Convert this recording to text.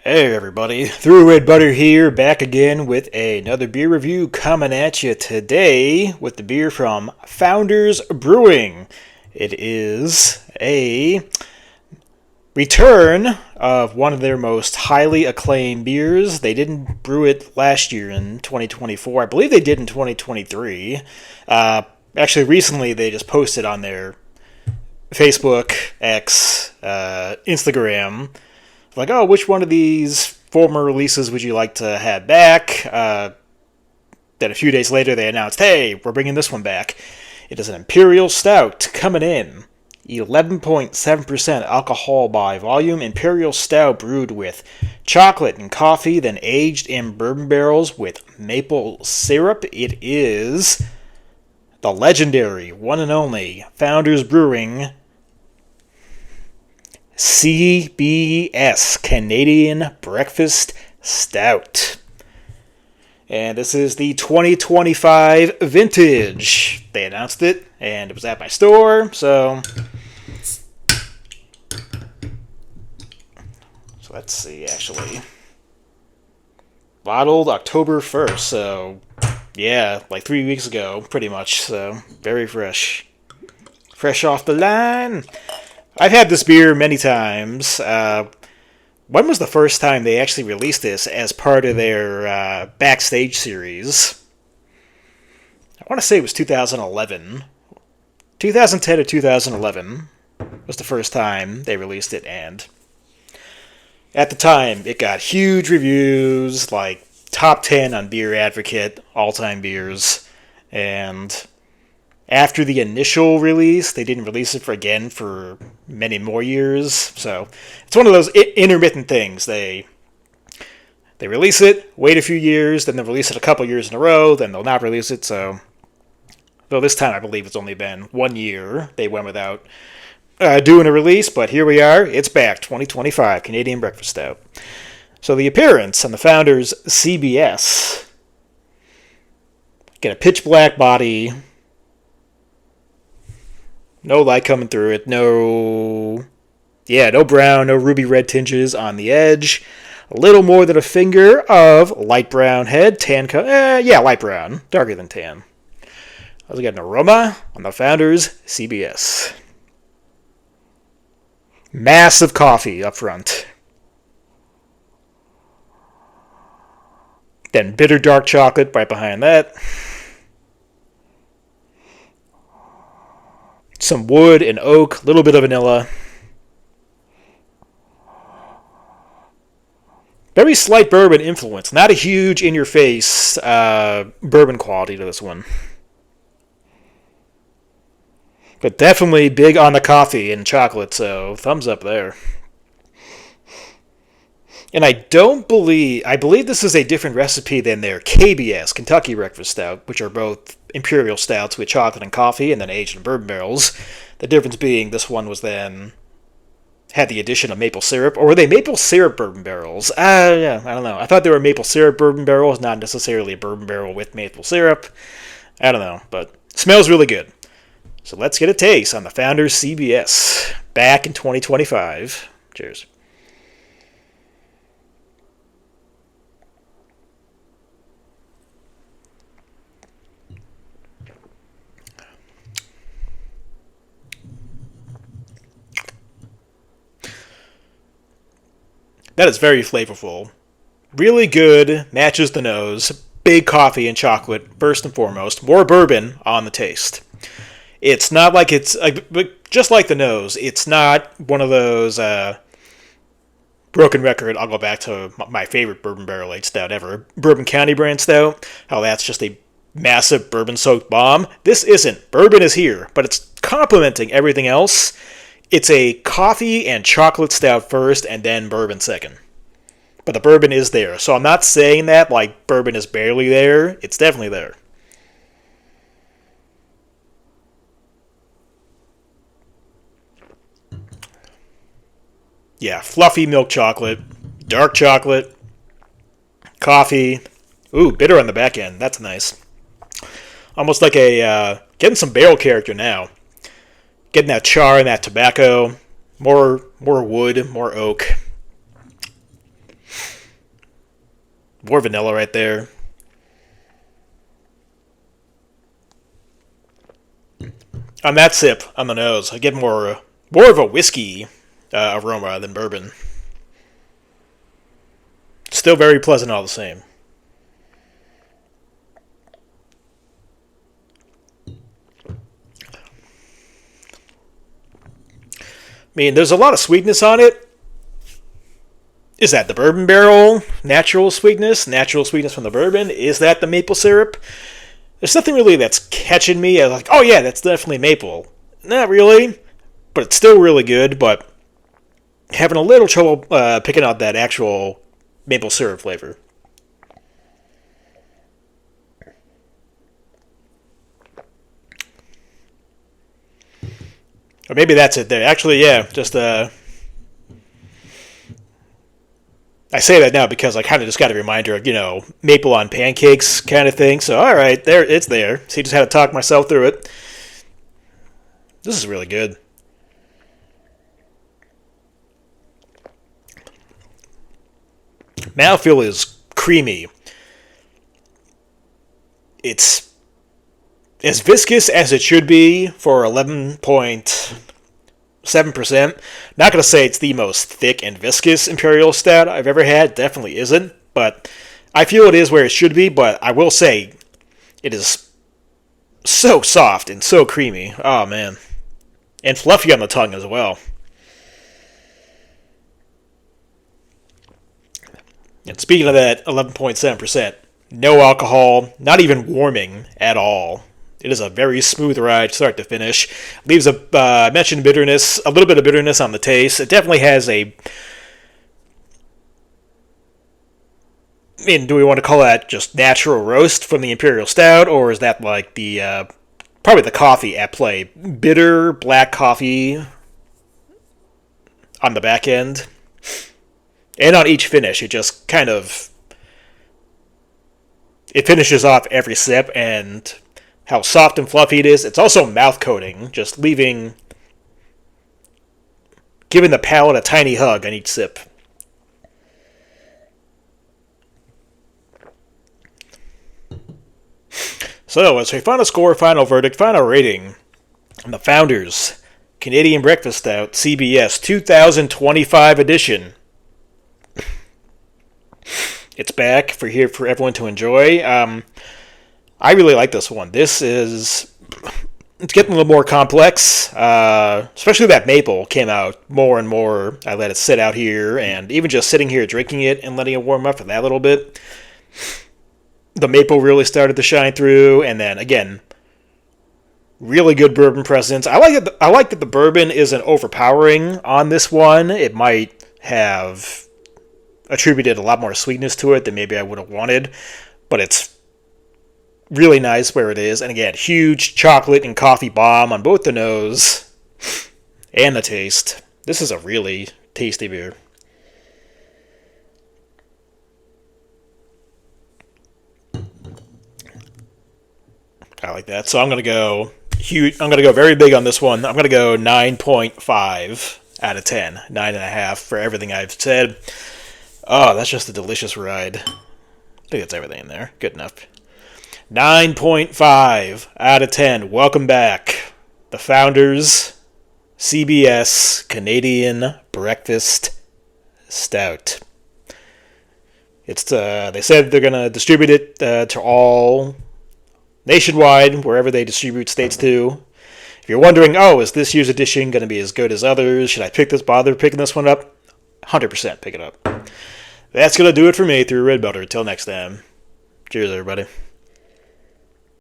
Hey everybody, ThrewRedButter here, back again with another beer review coming at you today with the beer from Founders Brewing. It is a return of one of their most highly acclaimed beers. They didn't brew it last year in 2024. I believe they did in 2023. Actually, recently they just posted on their Facebook, X, Instagram, like, oh, which one of these former releases would you like to have back? Then a few days later they announced, hey, we're bringing this one back. It is an imperial stout coming in. 11.7% alcohol by volume. Imperial stout brewed with chocolate and coffee, then aged in bourbon barrels with maple syrup. It is the legendary, one and only Founders Brewing CBS, Canadian Breakfast Stout. And this is the 2025 vintage. They announced it, and it was at my store, so let's see, actually. Bottled October 1st, so yeah, like 3 weeks ago, pretty much, so very fresh. Fresh off the line. I've had this beer many times. When was the first time they actually released this as part of their Backstage series? I want to say it was 2011. 2010 or 2011 was the first time they released it, and at the time, it got huge reviews, like top 10 on Beer Advocate, all-time beers, and after the initial release, they didn't release it again for many more years. So it's one of those intermittent things. They release it, wait a few years, then they'll release it a couple years in a row, then they'll not release it. So, though this time I believe it's only been 1 year, they went without doing a release, but here we are. It's back, 2025 Canadian Breakfast Stout. So the appearance on the Founders CBS. Get a pitch black body. No light coming through it. No brown, no ruby red tinges on the edge. A little more than a finger of light brown head. Tan light brown. Darker than tan. Also got an aroma on the Founders CBS. Massive coffee up front. Then bitter dark chocolate right behind that. Some wood and oak, a little bit of vanilla. Very slight bourbon influence. Not a huge in-your-face bourbon quality to this one. But definitely big on the coffee and chocolate, so thumbs up there. And I believe this is a different recipe than their KBS, Kentucky Breakfast Stout, which are both imperial stouts with chocolate and coffee and then aged in bourbon barrels. The difference being this one was then had the addition of maple syrup. Or were they maple syrup bourbon barrels? I don't know. I thought they were maple syrup bourbon barrels, not necessarily a bourbon barrel with maple syrup. I don't know, but it smells really good. So let's get a taste on the Founders CBS back in 2025. Cheers. That is very flavorful. Really good, matches the nose. Big coffee and chocolate, first and foremost. More bourbon on the taste. It's not like just like the nose, it's not one of those broken record. I'll go back to my favorite bourbon barrel aged stout ever, Bourbon County brand stout. How that's just a massive bourbon-soaked bomb. This isn't. Bourbon is here, but it's complementing everything else. It's a coffee and chocolate stout first, and then bourbon second. But the bourbon is there. So I'm not saying that like bourbon is barely there. It's definitely there. Yeah, fluffy milk chocolate, dark chocolate, coffee. Ooh, bitter on the back end. That's nice. Almost like getting some barrel character now. Getting that char and that tobacco. More wood, more oak. More vanilla right there. On that sip, on the nose, I get more of a whiskey aroma than bourbon. Still very pleasant all the same. I mean, there's a lot of sweetness on it. Is that the bourbon barrel? Natural sweetness? Natural sweetness from the bourbon? Is that the maple syrup? There's nothing really that's catching me. I'm like, oh yeah, that's definitely maple. Not really, but it's still really good, but having a little trouble picking out that actual maple syrup flavor. Or maybe that's it there. Actually, yeah, just I say that now because I kind of just got a reminder of, maple on pancakes kind of thing. So, all right, there, it's there. So, just had to talk myself through it. This is really good. Mouthfeel is creamy. It's as viscous as it should be for 11.7%. Not going to say it's the most thick and viscous imperial stout I've ever had. Definitely isn't. But I feel it is where it should be. But I will say it is so soft and so creamy. Oh, man. And fluffy on the tongue as well. And speaking of that 11.7%, no alcohol, not even warming at all. It is a very smooth ride, start to finish. Leaves I mentioned bitterness, a little bit of bitterness on the taste. It definitely has do we want to call that just natural roast from the Imperial Stout, or is that like probably the coffee at play? Bitter black coffee on the back end. And on each finish, it just kind of, it finishes off every sip, and how soft and fluffy it is. It's also mouth coating, just giving the palate a tiny hug on each sip. So, as we final score, final verdict, final rating on the Founders Canadian Breakfast Stout CBS 2025 edition. It's back for everyone to enjoy. I really like this one. It's getting a little more complex, especially that maple came out more and more. I let it sit out here, and even just sitting here drinking it and letting it warm up for that little bit, the maple really started to shine through. And then again, really good bourbon presence. I like that the bourbon isn't overpowering on this one. It might have attributed a lot more sweetness to it than maybe I would have wanted, but it's really nice where it is. And again, huge chocolate and coffee bomb on both the nose and the taste. This is a really tasty beer. I like that. So I'm gonna go very big on this one. I'm gonna go 9.5 out of 10, 9.5 for everything I've said. Oh, that's just a delicious ride. I think that's everything in there. Good enough. 9.5 out of 10. Welcome back. The Founders CBS Canadian Breakfast Stout. They said they're going to distribute it to all nationwide, wherever they distribute states to. If you're wondering, is this year's edition going to be as good as others? Should I bother picking this one up? 100% pick it up. That's going to do it for me through Red Butter. Till next time. Cheers, everybody.